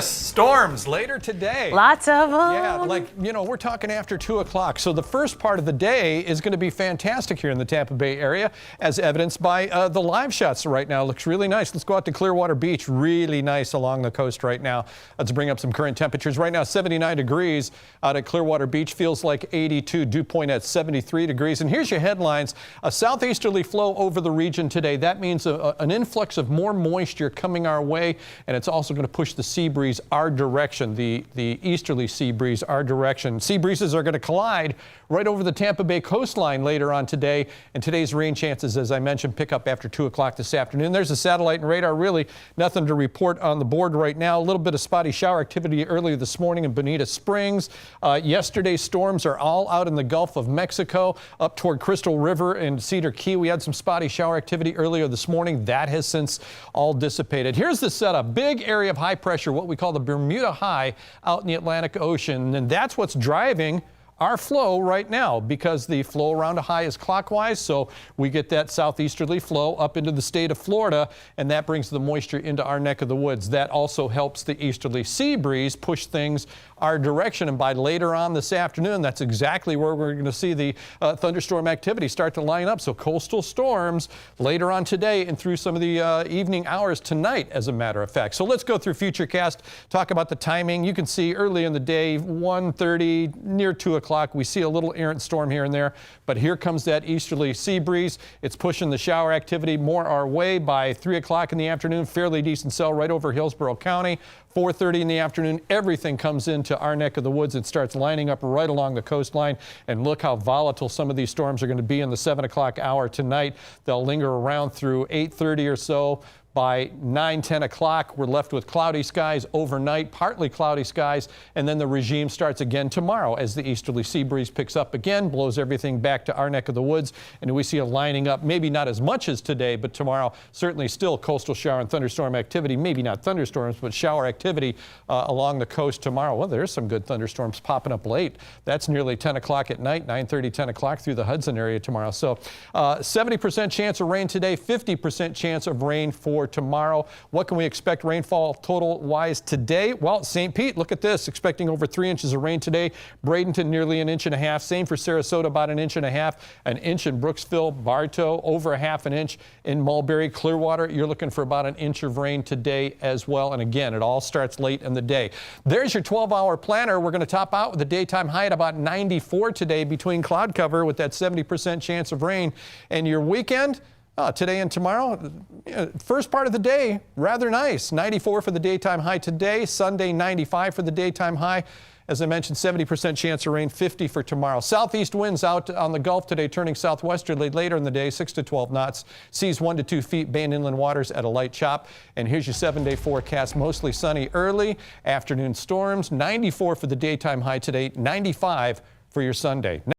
Storms later today. Lots of them. Yeah, like, we're talking after 2 o'clock. So the first part of the day is going to be fantastic here in the Tampa Bay area, as evidenced by the live shots right now. Looks really nice. Let's go out to Clearwater Beach. Really nice along the coast right now. Let's bring up some current temperatures. Right now, 79 degrees out at Clearwater Beach. Feels like 82. Dew point at 73 degrees. And here's your headlines. A southeasterly flow over the region today. That means an influx of more moisture coming our way, and it's also going to push the sea breeze our direction, the easterly sea breeze our direction. Sea breezes are going to collide right over the Tampa Bay coastline later on today, and today's rain chances, as I mentioned, pick up after 2 o'clock this afternoon. There's the satellite and radar. Really nothing to report on the board right now. A little bit of spotty shower activity earlier this morning in Bonita Springs. Yesterday's storms are all out in the Gulf of Mexico, up toward Crystal River and Cedar Key. We had some spotty shower activity earlier this morning. That has since all dissipated. Here's the setup. Big area of high pressure, what we call the Bermuda High, out in the Atlantic Ocean, and that's what's driving our flow right now, because the flow around a high is clockwise, so we get that southeasterly flow up into the state of Florida, and that brings the moisture into our neck of the woods. That also helps the easterly sea breeze push things our direction, and by later on this afternoon, that's exactly where we're going to see the thunderstorm activity start to line up. So coastal storms later on today and through some of the evening hours tonight, as a matter of fact. So let's go through Futurecast, talk about the timing. You can see early in the day, 1:30, near 2 o'clock, we see a little errant storm here and there, but here comes that easterly sea breeze. It's pushing the shower activity more our way. By 3 o'clock in the afternoon, fairly decent cell right over Hillsborough County. 4:30 in the afternoon, everything comes into our neck of the woods and starts lining up right along the coastline. And look how volatile some of these storms are going to be in the 7 o'clock hour tonight. They'll linger around through 8:30 or so. By 9, 10 o'clock, we're left with cloudy skies overnight, partly cloudy skies, and then the regime starts again tomorrow as the easterly sea breeze picks up again, blows everything back to our neck of the woods, and we see a lining up, maybe not as much as today, but tomorrow certainly still coastal shower and thunderstorm activity, maybe not thunderstorms, but shower activity along the coast tomorrow. Well, there's some good thunderstorms popping up late. That's nearly 10 o'clock at night, 9:30, 10 o'clock through the Hudson area tomorrow. So 70% chance of rain today, 50% chance of rain for tomorrow. What can we expect rainfall total wise today? Well, St. Pete, look at this, expecting over 3 inches of rain today. Bradenton, nearly 1.5 inches. Same for Sarasota, about 1.5 inches. An inch in Brooksville, Bartow, over 1/2 inch in Mulberry. Clearwater, you're looking for about 1 inch of rain today as well. And again, it all starts late in the day. There's your 12-hour planner. We're going to top out with a daytime high at about 94 today between cloud cover with that 70% chance of rain. And your weekend, today and tomorrow, first part of the day, rather nice. 94 for the daytime high today. Sunday, 95 for the daytime high. As I mentioned, 70% chance of rain, 50 for tomorrow. Southeast winds out on the Gulf today, turning southwesterly later in the day, 6 to 12 knots. Seas 1 to 2 feet, bay and inland waters at a light chop. And here's your 7-day forecast. Mostly sunny early, afternoon storms. 94 for the daytime high today, 95 for your Sunday.